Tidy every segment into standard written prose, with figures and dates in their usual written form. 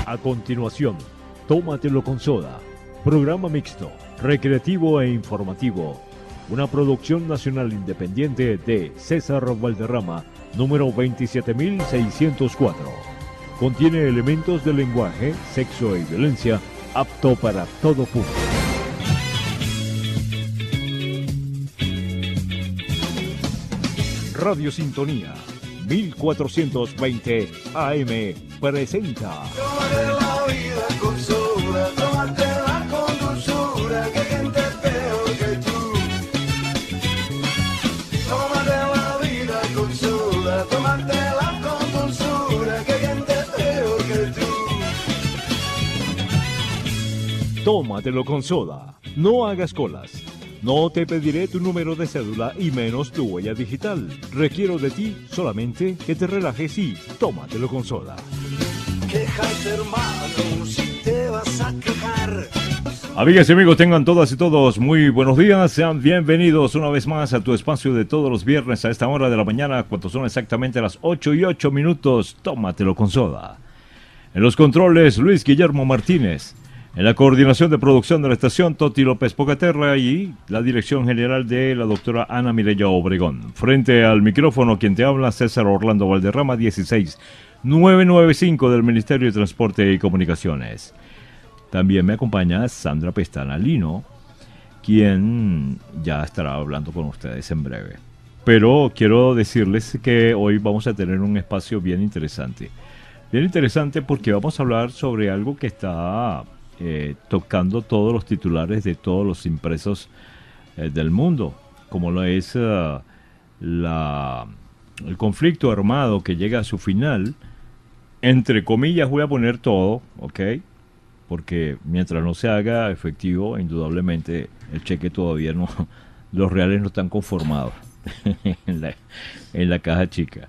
A continuación, Tómatelo con Soda, programa mixto, recreativo e informativo. Una producción nacional independiente de César Valderrama, número 27604. Contiene elementos de lenguaje, sexo y violencia, apto para todo público. Radio Sintonía 1420 AM presenta. Tómate la vida con soda, tómatela con dulzura, que gente peor que tú. Tómate la vida con soda, tómatela con dulzura, que gente peor que tú. Tómatelo con soda. No hagas colas. No te pediré tu número de cédula y menos tu huella digital. Requiero de ti solamente que te relajes y tómatelo con soda. Quéjate, hermano, si te vas a quejar. Amigas y amigos, tengan todas y todos muy buenos días. Sean bienvenidos una vez más a tu espacio de todos los viernes a esta hora de la mañana, cuando son exactamente las 8:08. Tómatelo con soda. En los controles, Luis Guillermo Martínez. En la coordinación de producción de la estación, Toti López Pocaterra, y la dirección general de la doctora Ana Mireya Obregón. Frente al micrófono, quien te habla, César Orlando Valderrama, 16995 del Ministerio de Transporte y Comunicaciones. También me acompaña Sandra Pestana Lino, quien ya estará hablando con ustedes en breve. Pero quiero decirles que hoy vamos a tener un espacio bien interesante. Bien interesante porque vamos a hablar sobre algo que está tocando todos los titulares de todos los impresos del mundo, como lo es el conflicto armado que llega a su final, entre comillas voy a poner todo, ¿ok? Porque mientras no se haga efectivo, indudablemente el cheque todavía no, los reales no están conformados en la caja chica.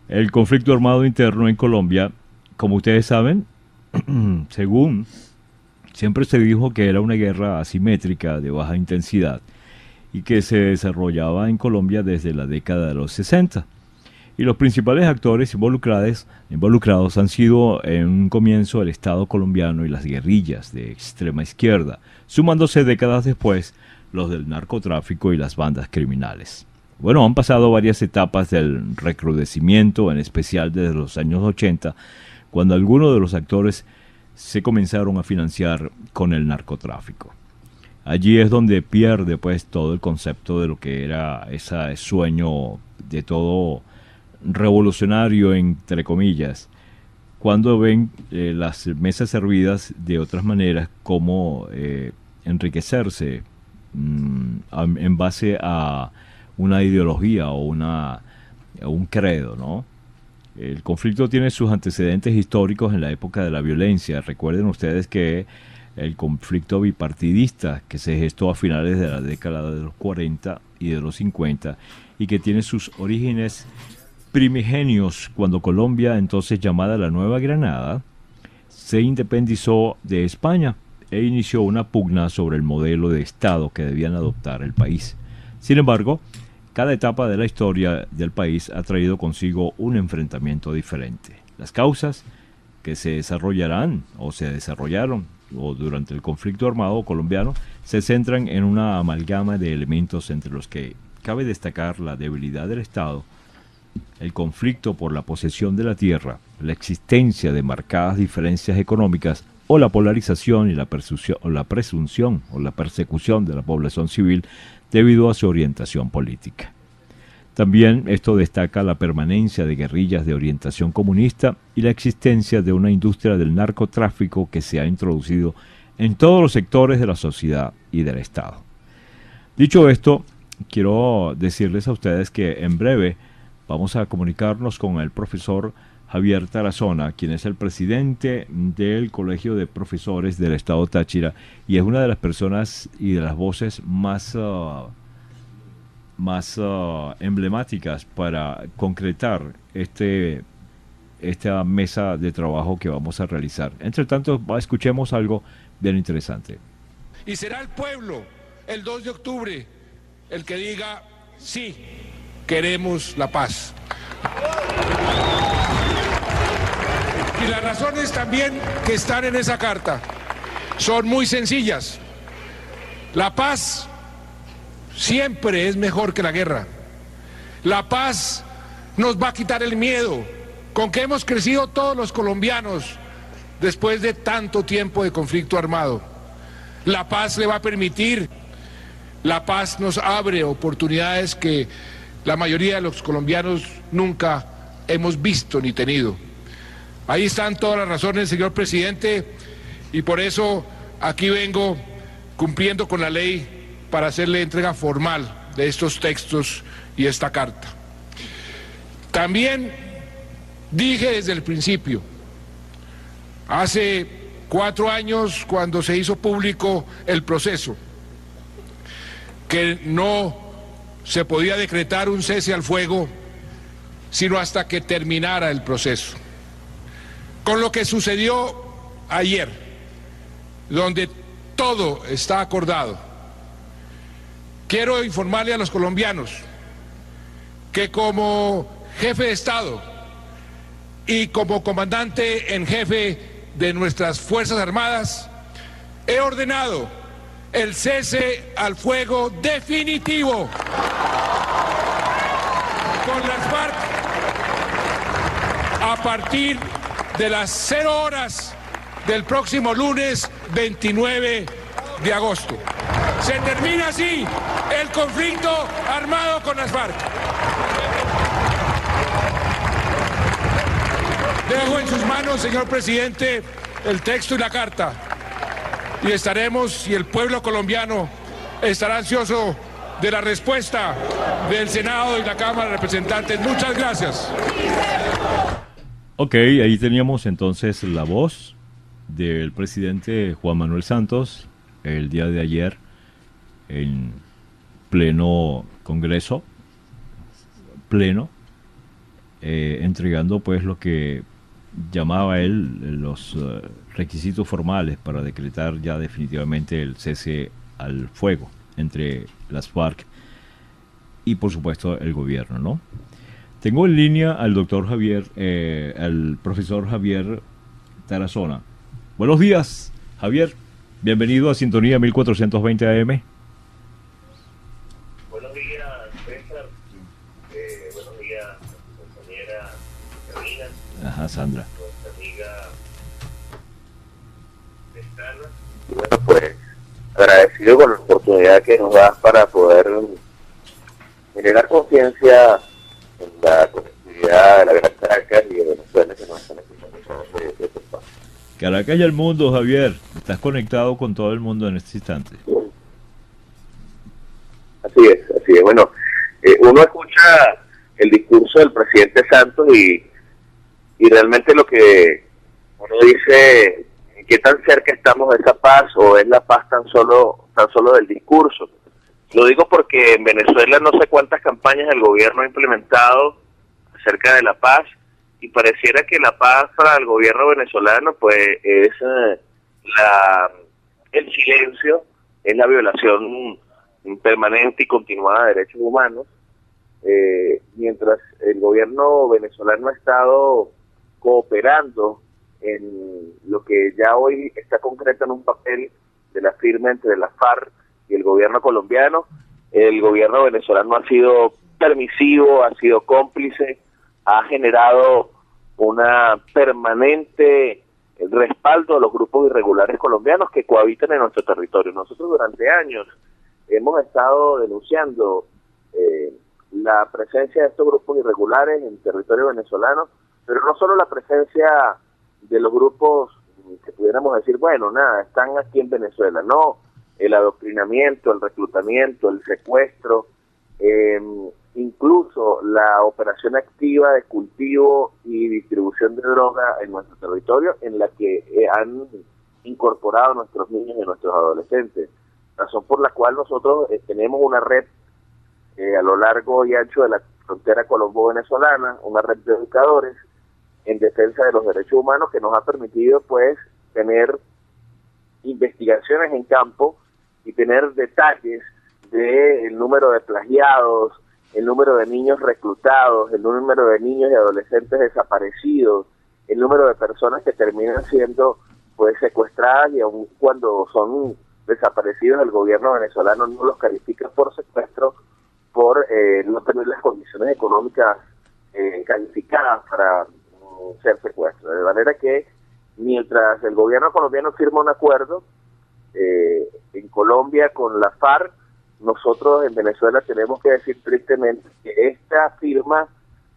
El conflicto armado interno en Colombia, como ustedes saben, según siempre se dijo que era una guerra asimétrica de baja intensidad y que se desarrollaba en Colombia desde la década de los 60. Y los principales actores involucrados han sido en un comienzo el Estado colombiano y las guerrillas de extrema izquierda, sumándose décadas después los del narcotráfico y las bandas criminales. Bueno, han pasado varias etapas del recrudecimiento, en especial desde los años 80, cuando algunos de los actores se comenzaron a financiar con el narcotráfico. Allí es donde pierde pues todo el concepto de lo que era ese sueño de todo revolucionario, entre comillas, cuando ven las mesas servidas de otras maneras, como enriquecerse en base a una ideología o un credo, ¿no? El conflicto tiene sus antecedentes históricos en la época de la violencia. Recuerden ustedes que el conflicto bipartidista que se gestó a finales de la década de los 40 y de los 50 y que tiene sus orígenes primigenios cuando Colombia, entonces llamada la Nueva Granada, se independizó de España e inició una pugna sobre el modelo de Estado que debían adoptar el país. Sin embargo, cada etapa de la historia del país ha traído consigo un enfrentamiento diferente. Las causas que se desarrollaron durante el conflicto armado colombiano se centran en una amalgama de elementos entre los que cabe destacar la debilidad del Estado, el conflicto por la posesión de la tierra, la existencia de marcadas diferencias económicas o la polarización y la persecución de la población civil debido a su orientación política. También esto destaca la permanencia de guerrillas de orientación comunista y la existencia de una industria del narcotráfico que se ha introducido en todos los sectores de la sociedad y del Estado. Dicho esto, quiero decirles a ustedes que en breve vamos a comunicarnos con el profesor Javier Tarazona, quien es el presidente del Colegio de Profesores del Estado Táchira y es una de las personas y de las voces más emblemáticas para concretar esta mesa de trabajo que vamos a realizar. Entre tanto, escuchemos algo bien interesante. Y será el pueblo, el 2 de octubre, el que diga, sí, queremos la paz. Y las razones también que están en esa carta son muy sencillas. La paz siempre es mejor que la guerra. La paz nos va a quitar el miedo con que hemos crecido todos los colombianos después de tanto tiempo de conflicto armado. La paz le va a permitir, la paz nos abre oportunidades que la mayoría de los colombianos nunca hemos visto ni tenido. Ahí están todas las razones, señor presidente, y por eso aquí vengo cumpliendo con la ley para hacerle entrega formal de estos textos y esta carta. También dije desde el principio, hace 4 años cuando se hizo público el proceso, que no se podía decretar un cese al fuego sino hasta que terminara el proceso. Con lo que sucedió ayer, donde todo está acordado, quiero informarle a los colombianos que como jefe de Estado y como comandante en jefe de nuestras Fuerzas Armadas, he ordenado el cese al fuego definitivo con las FARC a partir de las 0 horas del próximo lunes 29 de agosto. Se termina así el conflicto armado con las FARC. Dejo en sus manos, señor presidente, el texto y la carta. Y estaremos, y el pueblo colombiano estará ansioso de la respuesta del Senado y la Cámara de Representantes. Muchas gracias. Ok, ahí teníamos entonces la voz del presidente Juan Manuel Santos el día de ayer en pleno Congreso, entregando pues lo que llamaba él los requisitos formales para decretar ya definitivamente el cese al fuego entre las FARC y por supuesto el gobierno, ¿no? Tengo en línea al doctor Javier, al profesor Javier Tarazona. Buenos días, Javier. Bienvenido a Sintonía 1420 AM. Buenos días, César. Buenos días, compañera Carolina. Ajá, Sandra. Nuestra amiga Vestana. Y bueno, pues agradecido con la oportunidad que nos das para poder generar conciencia en la conectividad de la Gran Caracas y de Venezuela que nos están escuchando de este espacio. Caracas y el mundo, Javier. Estás conectado con todo el mundo en este instante. Así es, así es. Bueno, uno escucha el discurso del presidente Santos y realmente lo que uno dice, ¿qué tan cerca estamos de esa paz o es la paz tan solo del discurso? Lo digo porque en Venezuela no sé cuántas campañas el gobierno ha implementado acerca de la paz y pareciera que la paz para el gobierno venezolano pues es el silencio, es la violación permanente y continuada de derechos humanos, mientras el gobierno venezolano ha estado cooperando en lo que ya hoy está concreto en un papel de la firma entre la FARC y el gobierno colombiano. El gobierno venezolano ha sido permisivo, ha sido cómplice, ha generado una permanente respaldo a los grupos irregulares colombianos que cohabitan en nuestro territorio. Nosotros durante años hemos estado denunciando la presencia de estos grupos irregulares en territorio venezolano, pero no solo la presencia de los grupos que pudiéramos decir, bueno, nada, están aquí en Venezuela, no, el adoctrinamiento, el reclutamiento, el secuestro, incluso la operación activa de cultivo y distribución de droga en nuestro territorio, en la que han incorporado nuestros niños y nuestros adolescentes, razón por la cual nosotros tenemos una red a lo largo y ancho de la frontera colombo-venezolana, una red de educadores en defensa de los derechos humanos que nos ha permitido pues tener investigaciones en campo y tener detalles del número de plagiados, el número de niños reclutados, el número de niños y adolescentes desaparecidos, el número de personas que terminan siendo pues secuestradas, y aun cuando son desaparecidos, el gobierno venezolano no los califica por secuestro por no tener las condiciones económicas calificadas para ser secuestro. De manera que mientras el gobierno colombiano firma un acuerdo en Colombia con la FARC, nosotros en Venezuela tenemos que decir tristemente que esta firma,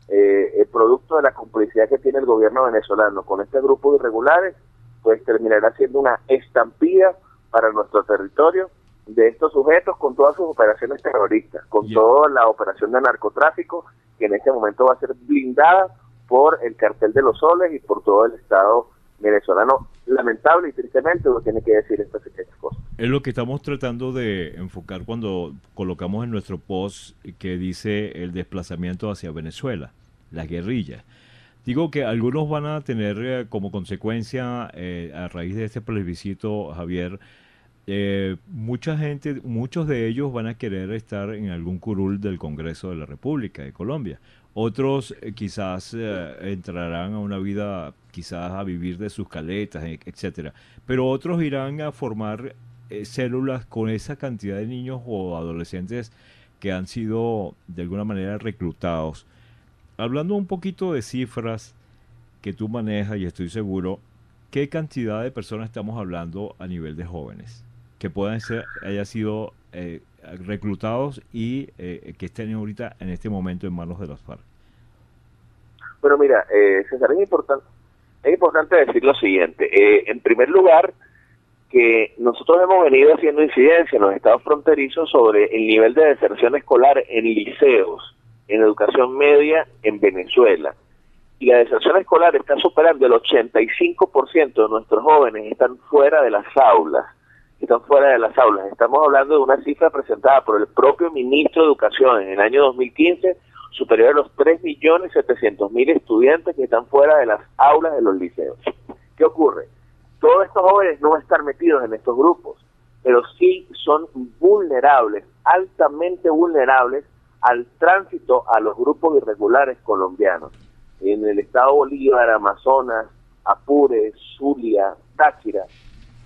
el producto de la complicidad que tiene el gobierno venezolano con este grupo de irregulares, pues terminará siendo una estampida para nuestro territorio de estos sujetos, con todas sus operaciones terroristas, con toda la operación de narcotráfico, que en este momento va a ser blindada por el cartel de los soles y por todo el Estado venezolano. Lamentable y tristemente uno tiene que decir estas cosas. Es lo que estamos tratando de enfocar cuando colocamos en nuestro post que dice el desplazamiento hacia Venezuela, las guerrillas. Digo que algunos van a tener como consecuencia, a raíz de este plebiscito, Javier, mucha gente, muchos de ellos van a querer estar en algún curul del Congreso de la República de Colombia. Otros quizás entrarán a una vida, quizás a vivir de sus caletas, etcétera. Pero otros irán a formar células con esa cantidad de niños o adolescentes que han sido de alguna manera reclutados. Hablando un poquito de cifras que tú manejas, y estoy seguro, ¿qué cantidad de personas estamos hablando a nivel de jóvenes que puedan ser, haya sido reclutados y que estén ahorita en este momento en manos de las FARC? Bueno, mira, César, es importante decir lo siguiente. En primer lugar, que nosotros hemos venido haciendo incidencia en los estados fronterizos sobre el nivel de deserción escolar en liceos, en educación media en Venezuela. Y la deserción escolar está superando el 85% de nuestros jóvenes están fuera de las aulas. Estamos hablando de una cifra presentada por el propio ministro de Educación en el año 2015, superior a los 3.700.000 estudiantes que están fuera de las aulas de los liceos. ¿Qué ocurre? Todos estos jóvenes no están metidos en estos grupos, pero sí son vulnerables, altamente vulnerables, al tránsito a los grupos irregulares colombianos. En el estado Bolívar, Amazonas, Apure, Zulia, Táchira,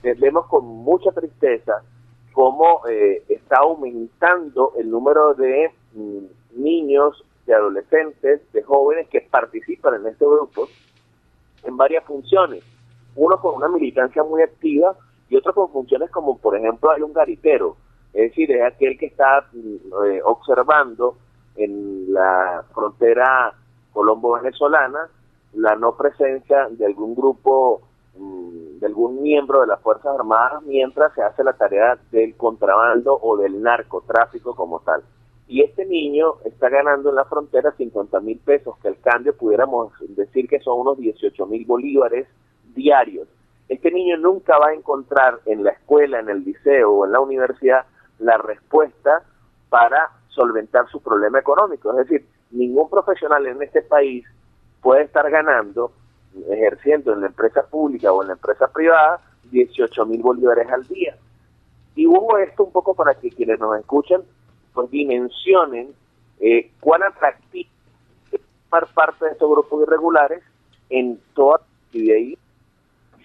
vemos con mucha tristeza cómo está aumentando el número de niños, de adolescentes, de jóvenes que participan en estos grupos en varias funciones. Uno con una militancia muy activa y otro con funciones como, por ejemplo, hay un garitero, es decir, es aquel que está observando en la frontera colombo-venezolana la no presencia de algún grupo, de algún miembro de las Fuerzas Armadas, mientras se hace la tarea del contrabando o del narcotráfico como tal. Y este niño está ganando en la frontera 50.000 pesos, que al cambio pudiéramos decir que son unos 18.000 bolívares diarios. Este niño nunca va a encontrar en la escuela, en el liceo o en la universidad la respuesta para solventar su problema económico. Es decir, ningún profesional en este país puede estar ganando, ejerciendo en la empresa pública o en la empresa privada, 18.000 bolívares al día. Y hubo esto un poco para que quienes nos escuchan pues dimensionen cuán atractivo es formar parte de estos grupos irregulares en toda y de ahí,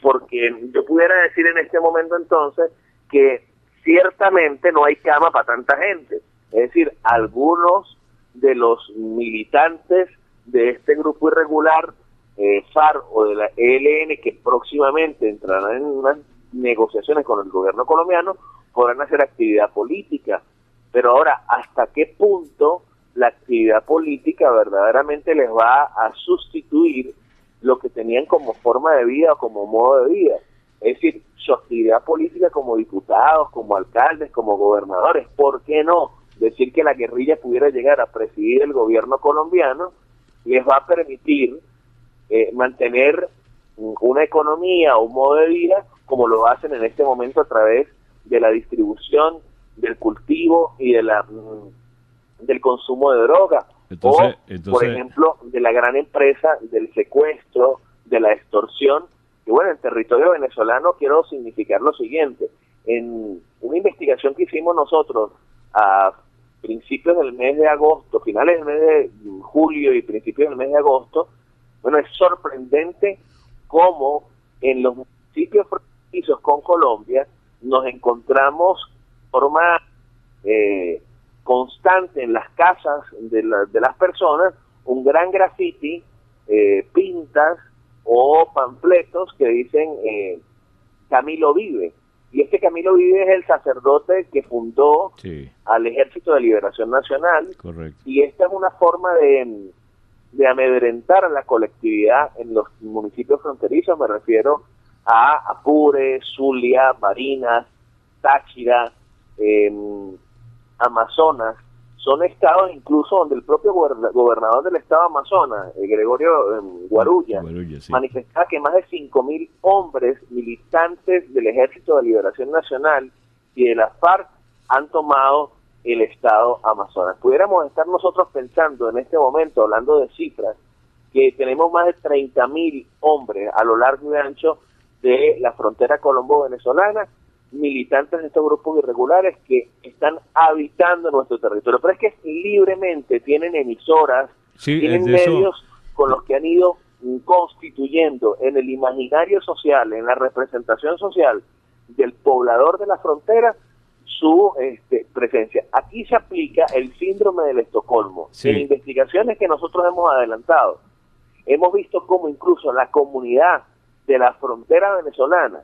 porque yo pudiera decir en este momento entonces que ciertamente no hay cama para tanta gente. Es decir, algunos de los militantes de este grupo irregular, FARC o de la ELN, que próximamente entrarán en unas negociaciones con el gobierno colombiano, podrán hacer actividad política. Pero ahora, ¿hasta qué punto la actividad política verdaderamente les va a sustituir lo que tenían como forma de vida o como modo de vida? Es decir, su actividad política como diputados, como alcaldes, como gobernadores. ¿Por qué no decir que la guerrilla pudiera llegar a presidir el gobierno colombiano? Les va a permitir mantener una economía o un modo de vida como lo hacen en este momento a través de la distribución, del cultivo y de del consumo de droga. Entonces, por ejemplo, de la gran empresa del secuestro, de la extorsión. Y bueno, en territorio venezolano quiero significar lo siguiente. En una investigación que hicimos nosotros a principios del mes de agosto, finales del mes de julio y principios del mes de agosto, Bueno, es sorprendente cómo en los municipios fronterizos con Colombia nos encontramos de forma constante en las casas de las personas un gran graffiti, pintas o panfletos que dicen Camilo vive. Y este Camilo Vive es el sacerdote que fundó al Ejército de Liberación Nacional. Correcto. Y esta es una forma de amedrentar a la colectividad en los municipios fronterizos. Me refiero a Apure, Zulia, Barinas, Táchira, Amazonas. Son estados incluso donde el propio gobernador del estado Amazonas, Gregorio Guarulla, sí, manifestaba que más de 5.000 hombres militantes del Ejército de Liberación Nacional y de la FARC han tomado el estado Amazonas. Pudiéramos estar nosotros pensando en este momento, hablando de cifras, que tenemos más de 30.000 hombres a lo largo y ancho de la frontera colombo-venezolana, militantes de estos grupos irregulares que están habitando nuestro territorio, pero es que libremente tienen emisoras, tienen medios con los que han ido constituyendo en el imaginario social, en la representación social del poblador de la frontera su presencia. Aquí se aplica el síndrome del Estocolmo. En investigaciones que nosotros hemos adelantado, hemos visto cómo incluso la comunidad de la frontera venezolana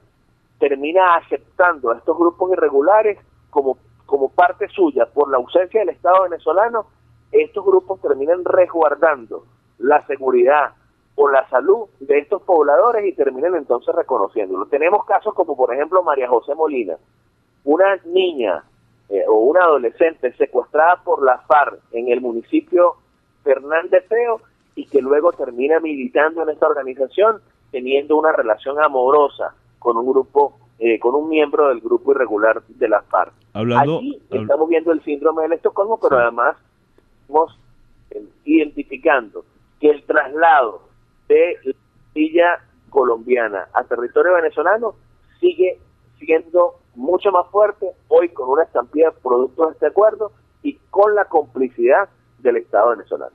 termina aceptando a estos grupos irregulares como parte suya. Por la ausencia del Estado venezolano, estos grupos terminan resguardando la seguridad o la salud de estos pobladores y terminan entonces reconociéndolo. Tenemos casos como por ejemplo María José Molina, una niña o una adolescente secuestrada por la FARC en el municipio Fernández Feo y que luego termina militando en esta organización teniendo una relación amorosa con un grupo, con un miembro del grupo irregular de la FARC. Aquí estamos viendo el síndrome del Estocolmo, pero además estamos identificando que el traslado de la villa colombiana a territorio venezolano sigue siendo mucho más fuerte, hoy con una estampida producto de este acuerdo y con la complicidad del Estado venezolano.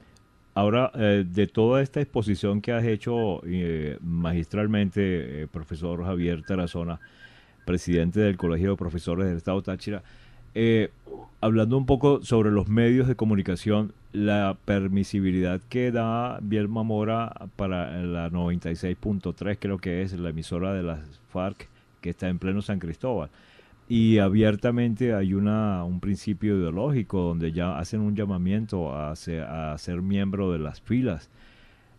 Ahora, de toda esta exposición que has hecho magistralmente, profesor Javier Tarazona, presidente del Colegio de Profesores del Estado Táchira, hablando un poco sobre los medios de comunicación, la permisibilidad que da Bielma Mora para la 96.3, creo que es la emisora de las FARC, que está en pleno San Cristóbal. Y abiertamente hay un principio ideológico donde ya hacen un llamamiento a ser miembro de las filas.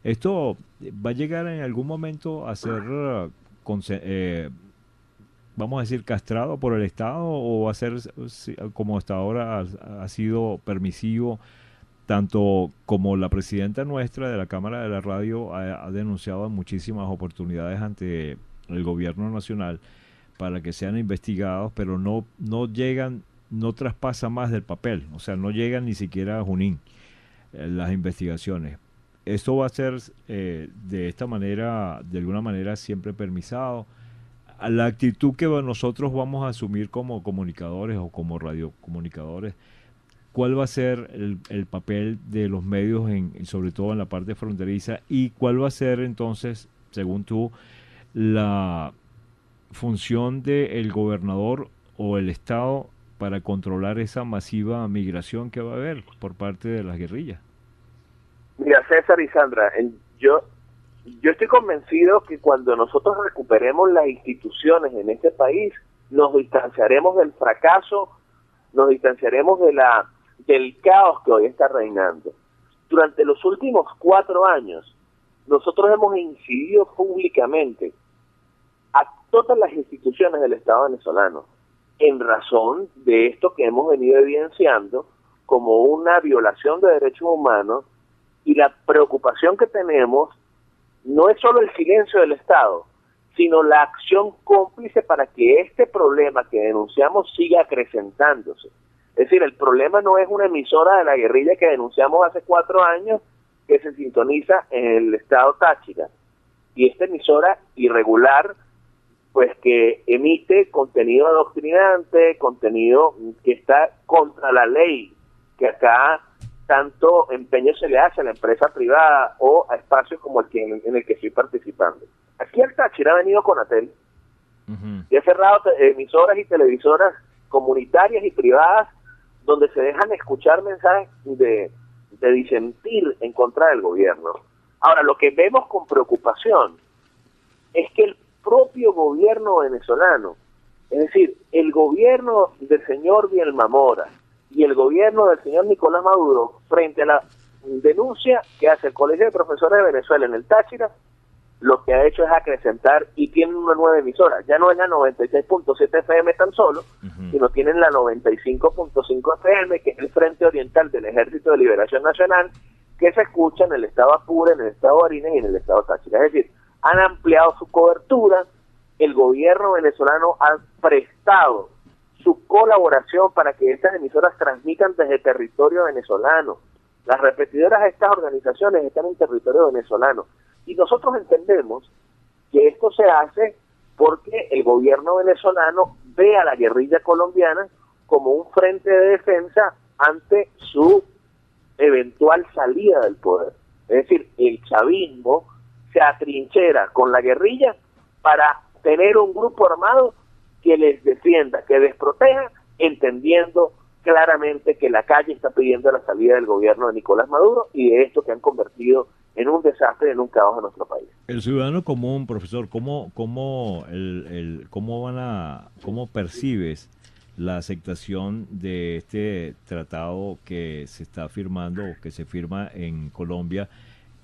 ¿Esto va a llegar en algún momento a ser, vamos a decir, castrado por el Estado o va a ser, como hasta ahora ha sido permisivo, tanto como la presidenta nuestra de la Cámara de la Radio ha denunciado muchísimas oportunidades ante el gobierno nacional para que sean investigados, pero no llegan, no traspasa más del papel, o sea, no llegan ni siquiera a Junín las investigaciones. Esto va a ser de esta manera, de alguna manera, siempre permisado. A la actitud que nosotros vamos a asumir como comunicadores o como radiocomunicadores, ¿cuál va a ser el papel de los medios, sobre todo en la parte fronteriza? ¿Y cuál va a ser entonces, según tú, la función del gobernador o el Estado para controlar esa masiva migración que va a haber por parte de las guerrillas? Mira, César y Sandra, yo estoy convencido que cuando nosotros recuperemos las instituciones en este país, nos distanciaremos del fracaso, nos distanciaremos del caos que hoy está reinando. Durante los últimos 4 años, nosotros hemos incidido públicamente a todas las instituciones del Estado venezolano en razón de esto que hemos venido evidenciando como una violación de derechos humanos, y la preocupación que tenemos no es solo el silencio del Estado, sino la acción cómplice para que este problema que denunciamos siga acrecentándose. Es decir, el problema no es una emisora de la guerrilla que denunciamos hace 4 años que se sintoniza en el estado Táchira, y esta emisora irregular pues que emite contenido adoctrinante, contenido que está contra la ley, que acá tanto empeño se le hace a la empresa privada o a espacios como el que en el que estoy participando. Aquí el Táchira ha venido con Atel y ha cerrado emisoras y televisoras comunitarias y privadas donde se dejan escuchar mensajes de disentir en contra del gobierno. Ahora, lo que vemos con preocupación es que el propio gobierno venezolano, es decir, el gobierno del señor Vilma Mora y el gobierno del señor Nicolás Maduro, frente a la denuncia que hace el Colegio de Profesores de Venezuela en el Táchira, lo que ha hecho es acrecentar y tienen una nueva emisora. Ya no es la 96.7 FM tan solo, sino tienen la 95.5 FM, que es el Frente Oriental del Ejército de Liberación Nacional, que se escucha en el estado Apure, en el estado Barinas y en el estado Táchira. Es decir, han ampliado su cobertura, el gobierno venezolano ha prestado su colaboración para que estas emisoras transmitan desde territorio venezolano. Las repetidoras de estas organizaciones están en territorio venezolano. Y nosotros entendemos que esto se hace porque el gobierno venezolano ve a la guerrilla colombiana como un frente de defensa ante su eventual salida del poder. Es decir, el chavismo se atrinchera con la guerrilla para tener un grupo armado que les defienda, que les proteja, entendiendo claramente que la calle está pidiendo la salida del gobierno de Nicolás Maduro y de esto que han convertido en un desastre, en un caos en nuestro país. El ciudadano común, profesor, ¿cómo percibes la aceptación de este tratado que se está firmando o que se firma en Colombia?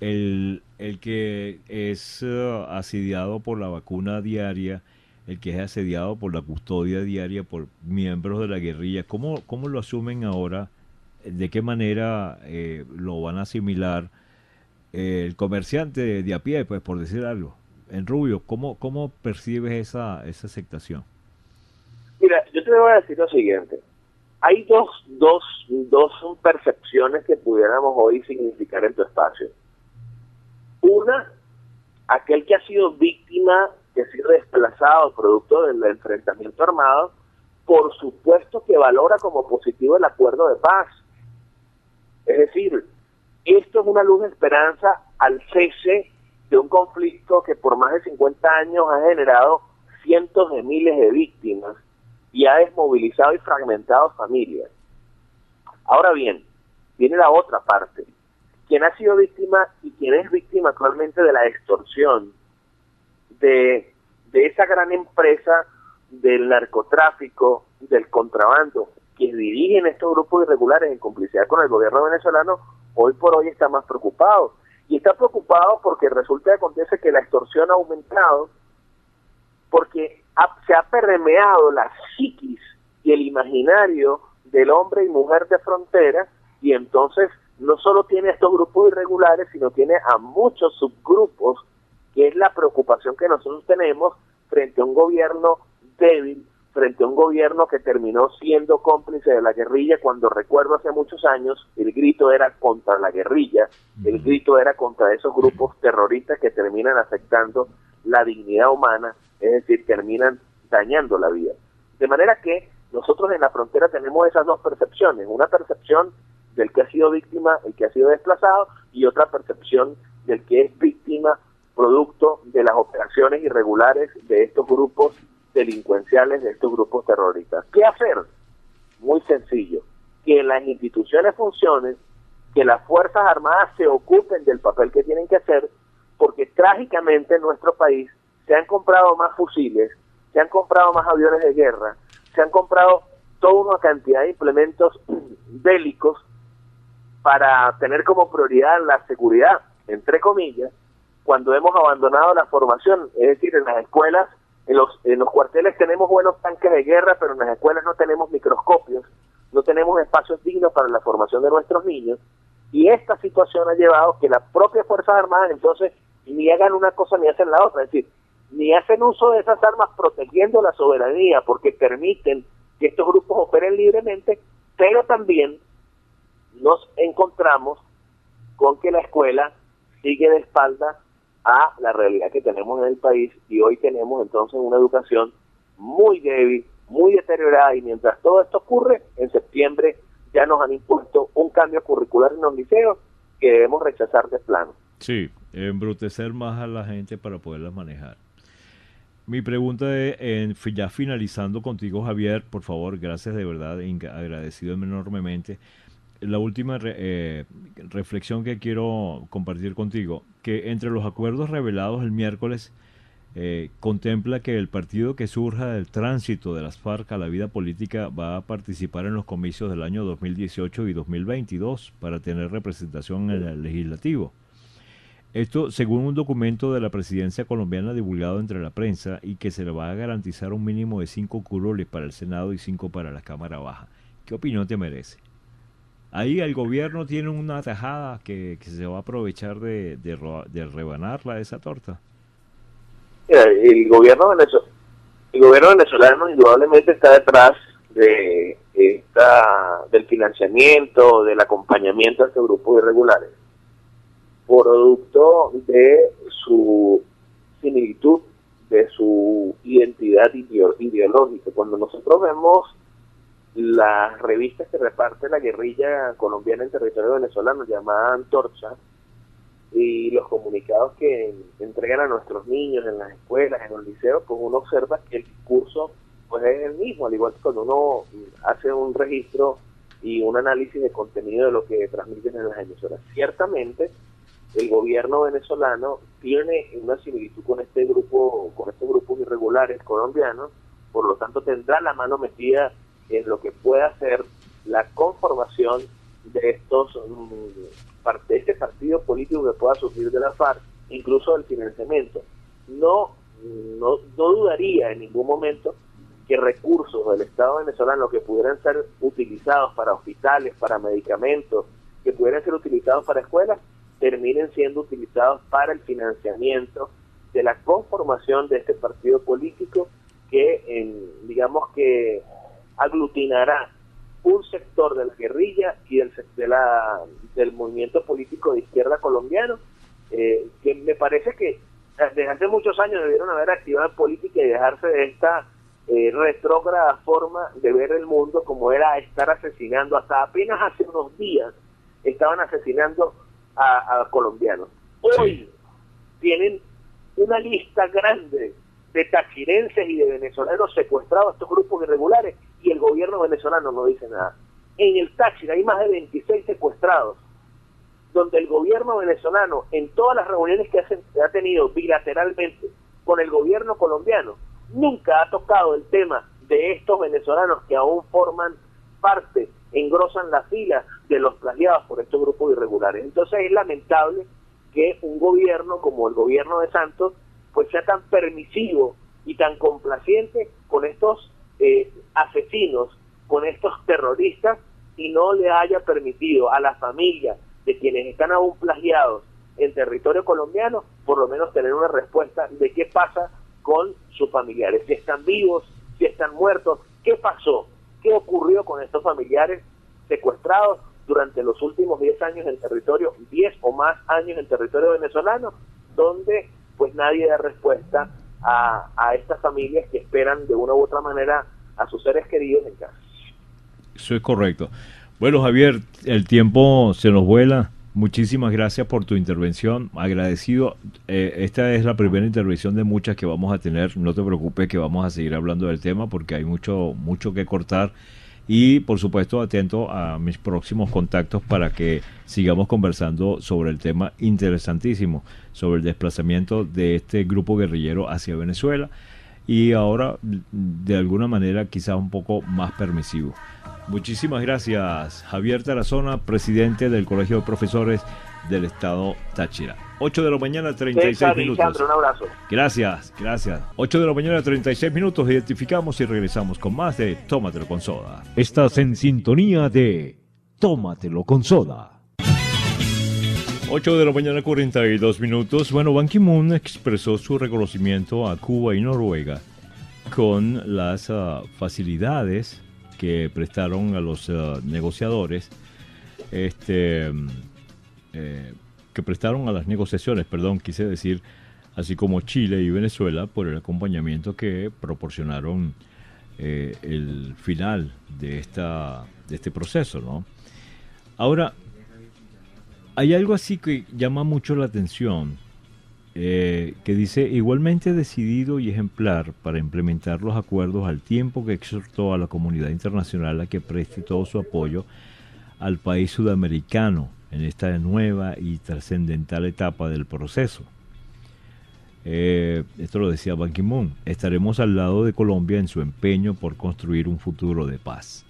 El que es asediado por la vacuna diaria, el que es asediado por la custodia diaria por miembros de la guerrilla, ¿cómo lo asumen ahora? ¿De qué manera lo van a asimilar? El comerciante de a pie, pues por decir algo, en Rubio, ¿cómo percibes esa aceptación? Mira, yo te voy a decir lo siguiente. Hay dos percepciones que pudiéramos hoy significar en tu espacio. Una, aquel que ha sido víctima, que ha sido desplazado producto del enfrentamiento armado, por supuesto que valora como positivo el acuerdo de paz. Es decir, esto es una luz de esperanza al cese de un conflicto que por más de 50 años ha generado cientos de miles de víctimas y ha desmovilizado y fragmentado familias. Ahora bien, viene la otra parte. Quien ha sido víctima y quien es víctima actualmente de la extorsión, de esa gran empresa del narcotráfico, del contrabando, que dirigen estos grupos irregulares en complicidad con el gobierno venezolano, hoy por hoy está más preocupado. Y está preocupado porque resulta que acontece que la extorsión ha aumentado, porque se ha permeado la psiquis y el imaginario del hombre y mujer de frontera, y entonces no solo tiene estos grupos irregulares, sino tiene a muchos subgrupos, que es la preocupación que nosotros tenemos frente a un gobierno débil, frente a un gobierno que terminó siendo cómplice de la guerrilla, cuando recuerdo hace muchos años el grito era contra la guerrilla, el grito era contra esos grupos terroristas que terminan afectando la dignidad humana, es decir, terminan dañando la vida. De manera que nosotros en la frontera tenemos esas dos percepciones, una percepción del que ha sido víctima, el que ha sido desplazado, y otra percepción del que es víctima producto de las operaciones irregulares de estos grupos delincuenciales, de estos grupos terroristas. ¿Qué hacer? Muy sencillo, que las instituciones funcionen, que las Fuerzas Armadas se ocupen del papel que tienen que hacer, porque trágicamente en nuestro país se han comprado más fusiles, se han comprado más aviones de guerra, se han comprado toda una cantidad de implementos bélicos para tener como prioridad la seguridad, entre comillas, cuando hemos abandonado la formación. Es decir, en las escuelas, en los cuarteles tenemos buenos tanques de guerra, pero en las escuelas no tenemos microscopios, no tenemos espacios dignos para la formación de nuestros niños, y esta situación ha llevado que las propias Fuerzas Armadas entonces ni hagan una cosa ni hacen la otra, es decir, ni hacen uso de esas armas protegiendo la soberanía porque permiten que estos grupos operen libremente, pero también nos encontramos con que la escuela sigue de espaldas a la realidad que tenemos en el país, y hoy tenemos entonces una educación muy débil, muy deteriorada, y mientras todo esto ocurre, en septiembre ya nos han impuesto un cambio curricular en los liceos que debemos rechazar de plano. Sí, embrutecer más a la gente para poderlas manejar. Mi pregunta es, ya finalizando contigo, Javier, por favor, gracias de verdad, agradecido enormemente. La última reflexión que quiero compartir contigo, que entre los acuerdos revelados el miércoles, contempla que el partido que surja del tránsito de las FARC a la vida política va a participar en los comicios del año 2018 y 2022 para tener representación en el legislativo. Esto según un documento de la presidencia colombiana divulgado entre la prensa y que se le va a garantizar un mínimo de 5 curules para el Senado y 5 para la Cámara Baja. ¿Qué opinión te merece? Ahí el gobierno tiene una tajada que se va a aprovechar de rebanarla esa torta. Mira, el gobierno venezolano indudablemente está detrás de del financiamiento, del acompañamiento a este grupo de irregulares, producto de su similitud, de su identidad ideológica. Cuando nosotros vemos las revistas que reparte la guerrilla colombiana en territorio venezolano, llamada Antorcha, y los comunicados que entregan a nuestros niños en las escuelas, en los liceos, pues uno observa que el discurso pues es el mismo, al igual que cuando uno hace un registro y un análisis de contenido de lo que transmiten en las emisoras. Ciertamente, el gobierno venezolano tiene una similitud con estos grupos irregulares colombianos, por lo tanto tendrá la mano metida en lo que pueda ser la conformación de este partido político que pueda surgir de la FARC, incluso el financiamiento. No dudaría en ningún momento que recursos del Estado venezolano que pudieran ser utilizados para hospitales, para medicamentos, que pudieran ser utilizados para escuelas, terminen siendo utilizados para el financiamiento de la conformación de este partido político que, digamos que aglutinará un sector de la guerrilla y del movimiento político de izquierda colombiano, que me parece que desde hace muchos años debieron haber activado en política y dejarse de esta retrógrada forma de ver el mundo, como era estar asesinando. Hasta apenas hace unos días estaban asesinando a colombianos. Hoy tienen una lista grande de tachirenses y de venezolanos secuestrados a estos grupos irregulares y el gobierno venezolano no dice nada. En el Táchira hay más de 26 secuestrados, donde el gobierno venezolano, en todas las reuniones que ha tenido bilateralmente con el gobierno colombiano, nunca ha tocado el tema de estos venezolanos que aún forman parte, engrosan la fila de los plagiados por estos grupos irregulares. Entonces es lamentable que un gobierno como el gobierno de Santos pues sea tan permisivo y tan complaciente con estos asesinos, con estos terroristas, y no le haya permitido a la familia de quienes están aún plagiados en territorio colombiano, por lo menos tener una respuesta de qué pasa con sus familiares, si están vivos, si están muertos, qué pasó, qué ocurrió con estos familiares secuestrados durante los últimos 10 años en territorio, 10 o más años en territorio venezolano, donde pues nadie da respuesta a estas familias que esperan de una u otra manera a sus seres queridos en casa. Eso es correcto. Bueno, Javier, el tiempo se nos vuela. Muchísimas gracias por tu intervención. Agradecido. Esta es la primera intervención de muchas que vamos a tener. No te preocupes que vamos a seguir hablando del tema porque hay mucho que cortar. Y, por supuesto, atento a mis próximos contactos para que sigamos conversando sobre el tema interesantísimo, sobre el desplazamiento de este grupo guerrillero hacia Venezuela y ahora, de alguna manera, quizás un poco más permisivo. Muchísimas gracias, Javier Tarazona, presidente del Colegio de Profesores del Estado Táchira. 8 de la mañana, 36 minutos. Un abrazo. Gracias. 8 de la mañana, 36 minutos. Identificamos y regresamos con más de Tómatelo con Soda. Estás en sintonía de Tómatelo con Soda. 8 de la mañana, 42 minutos. Bueno, Ban Ki-moon expresó su reconocimiento a Cuba y Noruega con las facilidades que prestaron a los negociadores, que prestaron a las negociaciones, quise decir, así como Chile y Venezuela, por el acompañamiento que proporcionaron el final de este proceso, ¿no? Ahora, hay algo así que llama mucho la atención, que dice igualmente decidido y ejemplar para implementar los acuerdos al tiempo que exhortó a la comunidad internacional a que preste todo su apoyo al país sudamericano en esta nueva y trascendental etapa del proceso. Esto lo decía Ban Ki-moon: estaremos al lado de Colombia en su empeño por construir un futuro de paz.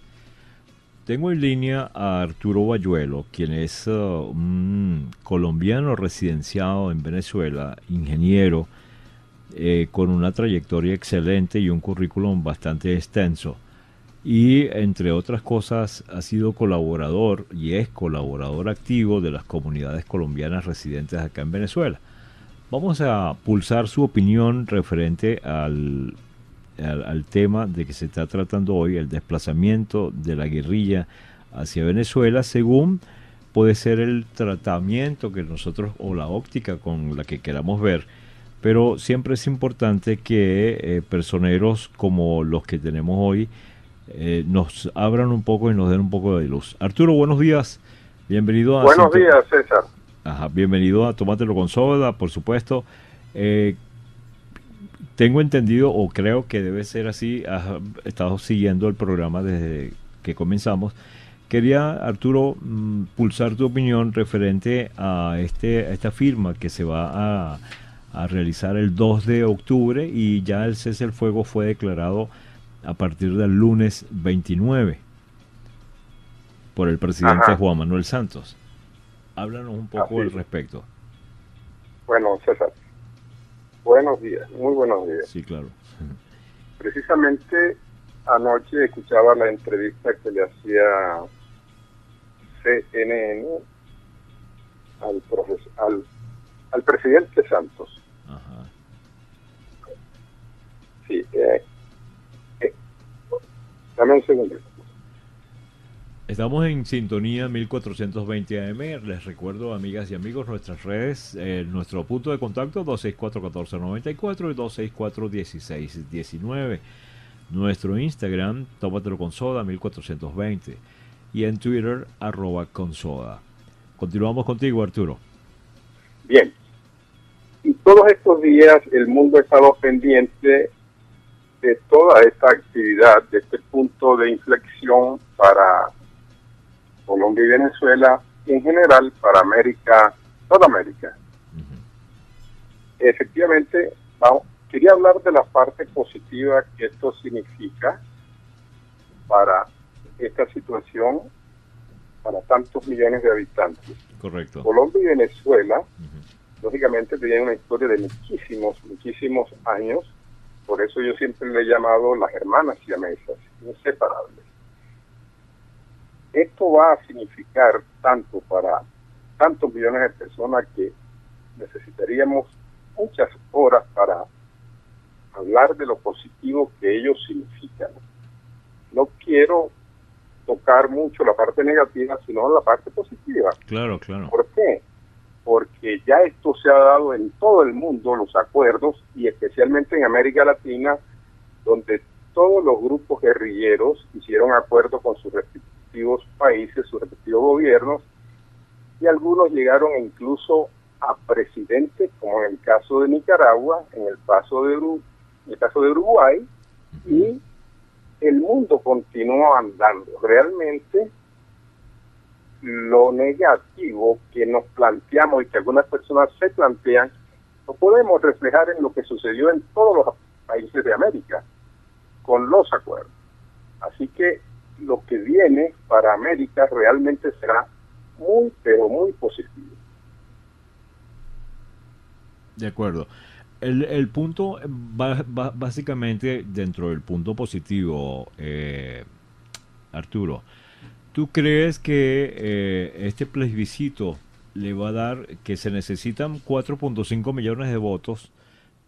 Tengo en línea a Arturo Bayuelo, quien es un colombiano residenciado en Venezuela, ingeniero, con una trayectoria excelente y un currículum bastante extenso. Y, entre otras cosas, ha sido colaborador y es colaborador activo de las comunidades colombianas residentes acá en Venezuela. Vamos a pulsar su opinión referente al tema de que se está tratando hoy, el desplazamiento de la guerrilla hacia Venezuela, según puede ser el tratamiento que nosotros, o la óptica con la que queramos ver. Pero siempre es importante que personeros como los que tenemos hoy nos abran un poco y nos den un poco de luz. Arturo, buenos días. Bienvenido a... Buenos días, César. Ajá, bienvenido a Tómatelo con Soda, por supuesto. Tengo entendido, o creo que debe ser así, has estado siguiendo el programa desde que comenzamos. Quería, Arturo, pulsar tu opinión referente a esta firma que se va a realizar el 2 de octubre, y ya el cese al fuego fue declarado a partir del lunes 29 por el presidente Ajá. Juan Manuel Santos. Háblanos un poco Así. al respecto. Bueno, César, buenos días, muy buenos días. Sí, claro. Precisamente anoche escuchaba la entrevista que le hacía CNN al presidente Santos. Ajá. Sí, dame un segundo. Estamos en sintonía 1420 AM. Les recuerdo, amigas y amigos, nuestras redes, nuestro punto de contacto 264-1494 y 264-1619. Nuestro Instagram, Tómatelo con Soda 1420. Y en Twitter, @consoda. Continuamos contigo, Arturo. Bien, y todos estos días el mundo ha estado pendiente de toda esta actividad, de este punto de inflexión para Colombia y Venezuela, y en general para América, toda América. Efectivamente, quería hablar de la parte positiva que esto significa para esta situación, para tantos millones de habitantes. Correcto. Colombia y Venezuela, lógicamente, tienen una historia de muchísimos años. Por eso yo siempre le he llamado las hermanas siamesas, inseparables. Esto va a significar tanto para tantos millones de personas que necesitaríamos muchas horas para hablar de lo positivo que ellos significan. No quiero tocar mucho la parte negativa, sino la parte positiva. Claro, claro. ¿Por qué? Porque ya esto se ha dado en todo el mundo, los acuerdos, y especialmente en América Latina, donde todos los grupos guerrilleros hicieron acuerdos con sus respectivos países, sus respectivos gobiernos, y algunos llegaron incluso a presidentes, como en el caso de Nicaragua, en el caso de Uruguay, y el mundo continuó andando. Realmente, lo negativo que nos planteamos y que algunas personas se plantean, lo podemos reflejar en lo que sucedió en todos los países de América, con los acuerdos. Así que lo que viene para América realmente será muy, pero muy positivo. De acuerdo. El punto, básicamente, dentro del punto positivo, Arturo, ¿tú crees que este plebiscito le va a dar, que se necesitan 4.5 millones de votos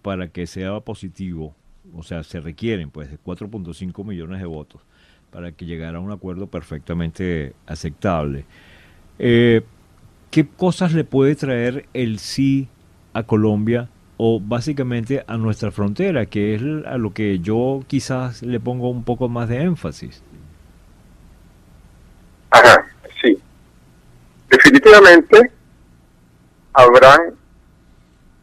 para que sea positivo? O sea, se requieren pues 4.5 millones de votos para que llegara a un acuerdo perfectamente aceptable. ¿Qué cosas le puede traer el sí a Colombia o básicamente a nuestra frontera, que es a lo que yo quizás le pongo un poco más de énfasis. Ajá, sí. Definitivamente habrán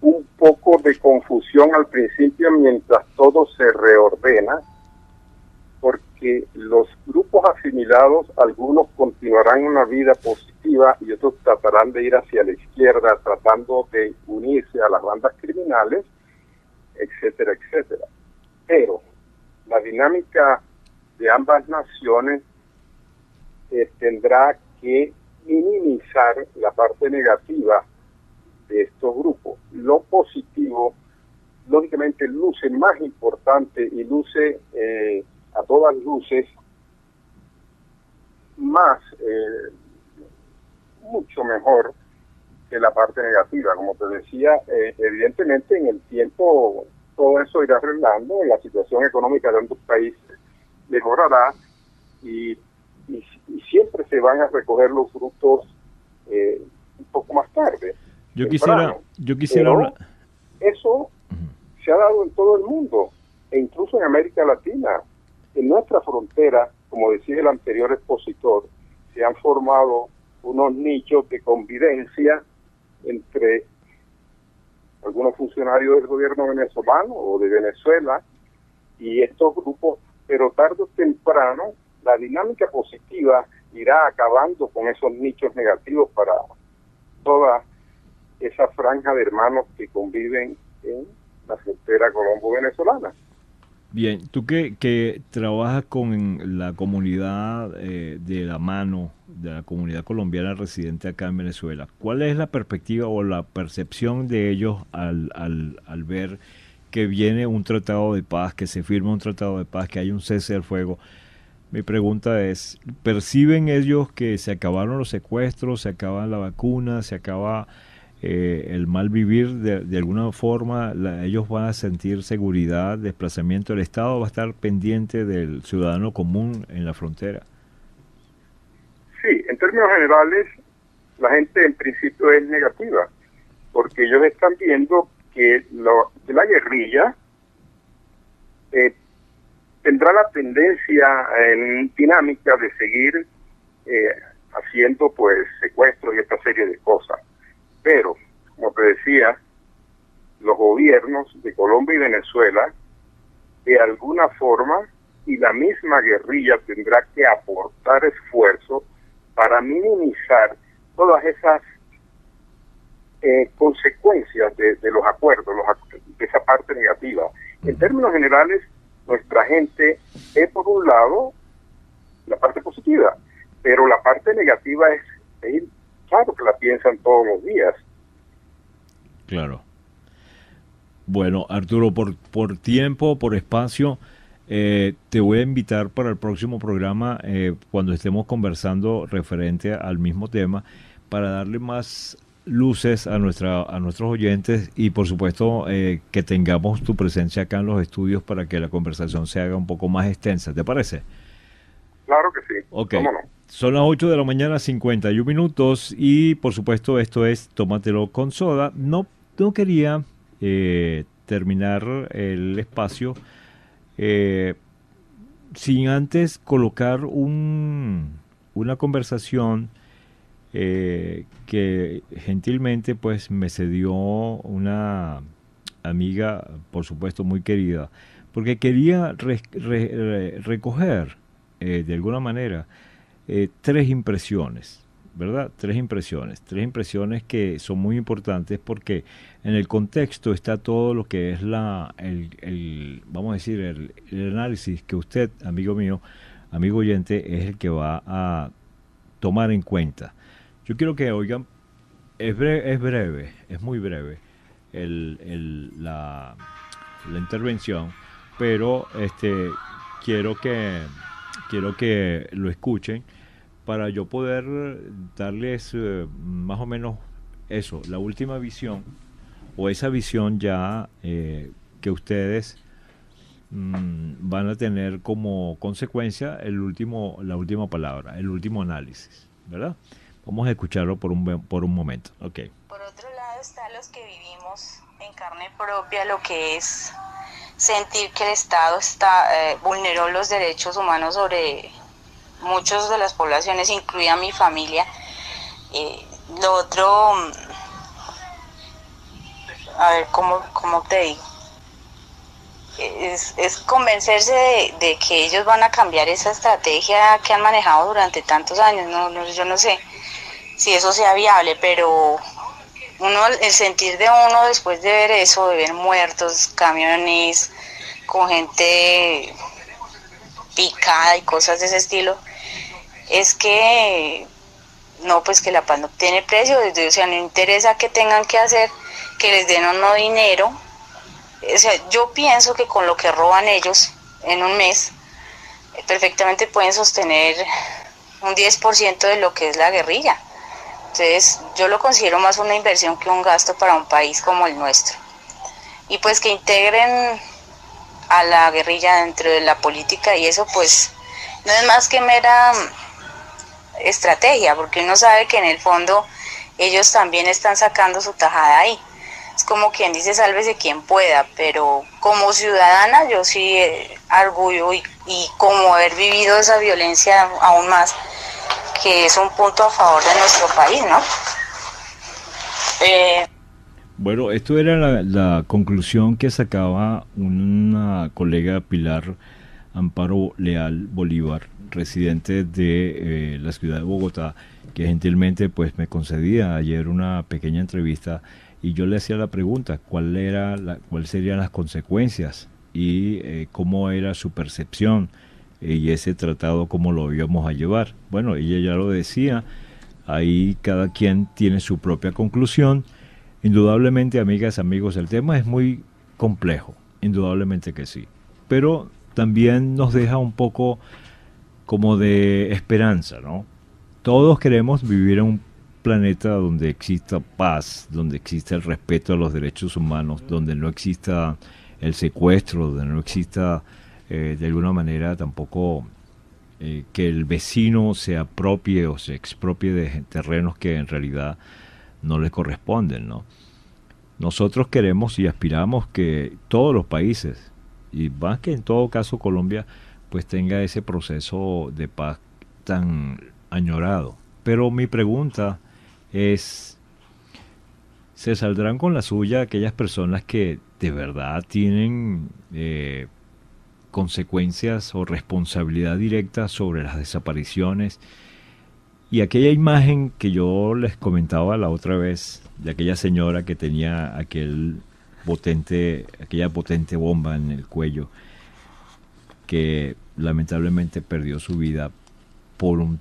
un poco de confusión al principio mientras todo se reordena, porque los grupos asimilados, algunos continuarán una vida positiva y otros tratarán de ir hacia la izquierda, tratando de unirse a las bandas criminales, etcétera, etcétera. Pero la dinámica de ambas naciones tendrá que minimizar la parte negativa de estos grupos. Lo positivo, lógicamente, luce más importante y luce a todas luces más, mucho mejor que la parte negativa. Como te decía, evidentemente en el tiempo todo eso irá arreglando, la situación económica de ambos países mejorará y siempre se van a recoger los frutos un poco más tarde. Yo temprano. quisiera Pero hablar. eso se ha dado en todo el mundo e incluso en América Latina. En nuestra frontera, como decía el anterior expositor, se han formado unos nichos de convivencia entre algunos funcionarios del gobierno venezolano o de Venezuela y estos grupos, pero tarde o temprano la dinámica positiva irá acabando con esos nichos negativos para toda esa franja de hermanos que conviven en la frontera colombo-venezolana. Bien, tú que trabajas con la comunidad de la mano, de la comunidad colombiana residente acá en Venezuela, ¿cuál es la perspectiva o la percepción de ellos al ver que viene un tratado de paz, que se firma un tratado de paz, que hay un cese del fuego? Mi pregunta es, ¿perciben ellos que se acabaron los secuestros, se acaba la vacuna, se acaba el mal vivir de alguna forma? Ellos van a sentir seguridad, desplazamiento, el Estado va a estar pendiente del ciudadano común en la frontera? Sí, en términos generales, la gente en principio es negativa, porque ellos están viendo que la guerrilla tendrá la tendencia en dinámica de seguir haciendo pues secuestros y esta serie de cosas. Pero, como te decía, los gobiernos de Colombia y Venezuela, de alguna forma, y la misma guerrilla tendrá que aportar esfuerzos para minimizar todas esas consecuencias de los acuerdos, de esa parte negativa. En términos generales, nuestra gente es, por un lado, la parte positiva, pero la parte negativa es claro que la piensan todos los días. Claro. Bueno, Arturo, por tiempo, por espacio, te voy a invitar para el próximo programa, cuando estemos conversando referente al mismo tema, para darle más luces a nuestros oyentes y, por supuesto, que tengamos tu presencia acá en los estudios para que la conversación se haga un poco más extensa. ¿Te parece? Claro que sí. Ok. ¿Cómo no? Son las 8 de la mañana, 51 minutos, y por supuesto esto es Tómatelo con Soda. No quería terminar el espacio sin antes colocar una conversación que gentilmente pues me cedió una amiga, por supuesto muy querida, porque quería recoger de alguna manera tres impresiones, ¿verdad? Tres impresiones que son muy importantes porque en el contexto está todo lo que es vamos a decir, el análisis que usted, amigo mío, amigo oyente, es el que va a tomar en cuenta. Yo quiero que oigan, es breve, es muy breve la intervención, pero quiero que lo escuchen para yo poder darles más o menos eso, la última visión o esa visión ya que ustedes van a tener como consecuencia la última palabra, el último análisis, ¿verdad? Vamos a escucharlo por un momento. Okay. Por otro lado, está los que vivimos en carne propia lo que es sentir que el Estado vulneró los derechos humanos sobre muchas de las poblaciones, incluida mi familia. Lo otro, a ver, ¿cómo te digo? Es convencerse de que ellos van a cambiar esa estrategia que han manejado durante tantos años. Yo no sé si eso sea viable, pero el sentir de uno después de ver eso, de ver muertos, camiones con gente picada y cosas de ese estilo, es que pues que la paz no tiene precio. O sea, no interesa que tengan que hacer, que les den o no dinero. O sea, yo pienso que con lo que roban ellos en un mes, perfectamente pueden sostener un 10% de lo que es la guerrilla. Entonces, yo lo considero más una inversión que un gasto para un país como el nuestro. Y pues que integren a la guerrilla dentro de la política, y eso pues no es más que mera estrategia, porque uno sabe que en el fondo ellos también están sacando su tajada ahí. Es como quien dice, sálvese quien pueda, pero como ciudadana yo sí orgullo y como haber vivido esa violencia aún más, que es un punto a favor de nuestro país, ¿no? Bueno, esto era la conclusión que sacaba una colega, Pilar Amparo Leal Bolívar, residente de la ciudad de Bogotá, que gentilmente pues me concedía ayer una pequeña entrevista, y yo le hacía la pregunta, ¿cuál serían las consecuencias y cómo era su percepción y ese tratado, cómo lo íbamos a llevar? Bueno, ella ya lo decía, ahí cada quien tiene su propia conclusión. Indudablemente, amigas, amigos, el tema es muy complejo, indudablemente que sí, pero también nos deja un poco como de esperanza, ¿no? Todos queremos vivir en un planeta donde exista paz, donde exista el respeto a los derechos humanos, donde no exista el secuestro, donde no exista de alguna manera tampoco que el vecino se apropie o se expropie de terrenos que en realidad no les corresponden, ¿no? Nosotros queremos y aspiramos que todos los países, y más que en todo caso Colombia, pues tenga ese proceso de paz tan añorado. Pero mi pregunta es, ¿se saldrán con la suya aquellas personas que de verdad tienen consecuencias o responsabilidad directa sobre las desapariciones? Y aquella imagen que yo les comentaba la otra vez, de aquella señora que tenía aquella potente bomba en el cuello, que lamentablemente perdió su vida por un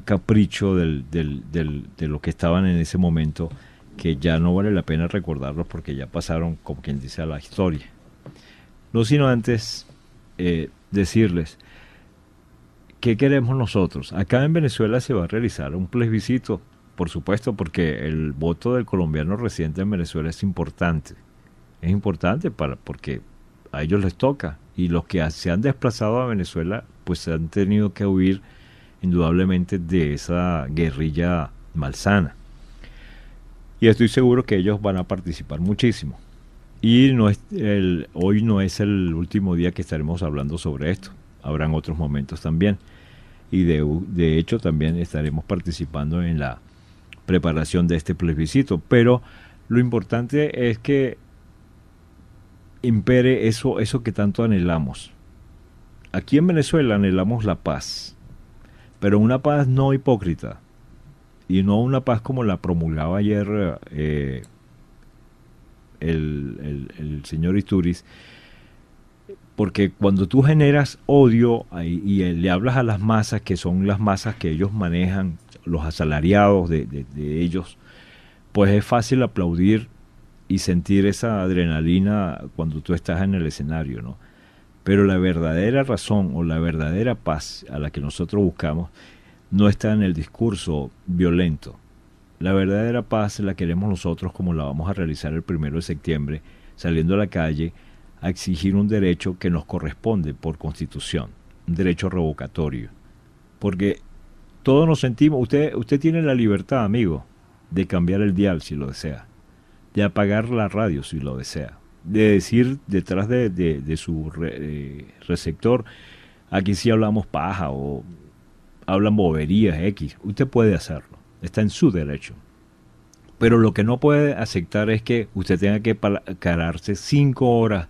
capricho de lo que estaban en ese momento, que ya no vale la pena recordarlos porque ya pasaron, como quien dice, a la historia. No sino antes decirles, ¿qué queremos nosotros? Acá en Venezuela se va a realizar un plebiscito, por supuesto, porque el voto del colombiano residente en Venezuela es importante. Es importante porque a ellos les toca. Y los que se han desplazado a Venezuela, pues han tenido que huir indudablemente de esa guerrilla malsana. Y estoy seguro que ellos van a participar muchísimo. Y hoy no es el último día que estaremos hablando sobre esto. Habrán otros momentos también. Y de hecho también estaremos participando en la preparación de este plebiscito. Pero lo importante es que impere eso que tanto anhelamos. Aquí en Venezuela anhelamos la paz, pero una paz no hipócrita, y no una paz como la promulgaba ayer el señor Isturiz, porque cuando tú generas odio y le hablas a las masas, que son las masas que ellos manejan, los asalariados de ellos, pues es fácil aplaudir y sentir esa adrenalina cuando tú estás en el escenario, ¿no? Pero la verdadera razón o la verdadera paz a la que nosotros buscamos no está en el discurso violento. La verdadera paz la queremos nosotros, como la vamos a realizar el 1 de septiembre, saliendo a la calle a exigir un derecho que nos corresponde por Constitución, un derecho revocatorio. Porque todos nos sentimos, usted tiene la libertad, amigo, de cambiar el dial si lo desea, de apagar la radio si lo desea, de decir detrás de su receptor, aquí sí hablamos paja o hablan boberías X. Usted puede hacerlo, está en su derecho. Pero lo que no puede aceptar es que usted tenga que pararse 5 horas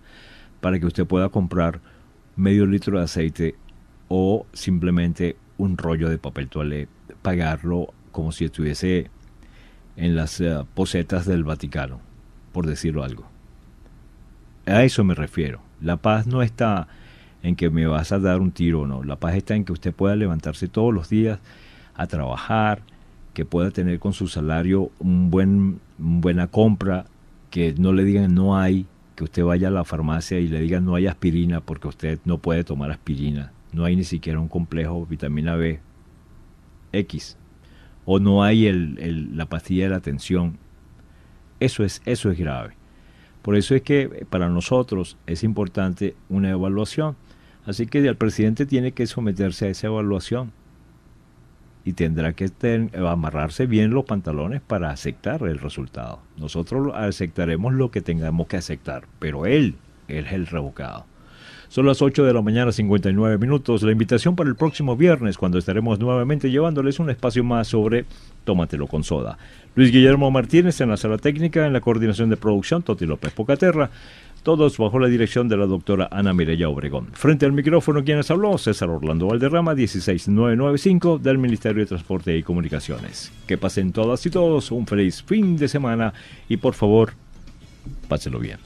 para que usted pueda comprar medio litro de aceite o simplemente un rollo de papel toalé, pagarlo como si estuviese en las posetas del Vaticano, por decirlo algo. A eso me refiero. La paz no está en que me vas a dar un tiro o no. La paz está en que usted pueda levantarse todos los días a trabajar, que pueda tener con su salario buena compra, que no le digan no hay, que usted vaya a la farmacia y le digan no hay aspirina porque usted no puede tomar aspirina, no hay ni siquiera un complejo vitamina B X, o no hay la pastilla de la tensión. Eso es grave. Por eso es que para nosotros es importante una evaluación. Así que el presidente tiene que someterse a esa evaluación y tendrá que amarrarse bien los pantalones para aceptar el resultado. Nosotros aceptaremos lo que tengamos que aceptar, pero él es el revocado. Son las 8 de la mañana, 59 minutos. La invitación para el próximo viernes, cuando estaremos nuevamente llevándoles un espacio más sobre Tómatelo con Soda. Luis Guillermo Martínez en la sala técnica, en la coordinación de producción, Toti López Pocaterra. Todos bajo la dirección de la doctora Ana Mireya Obregón. Frente al micrófono, quienes habló, César Orlando Valderrama, 16995 del Ministerio de Transporte y Comunicaciones. Que pasen todas y todos un feliz fin de semana y por favor, páselo bien.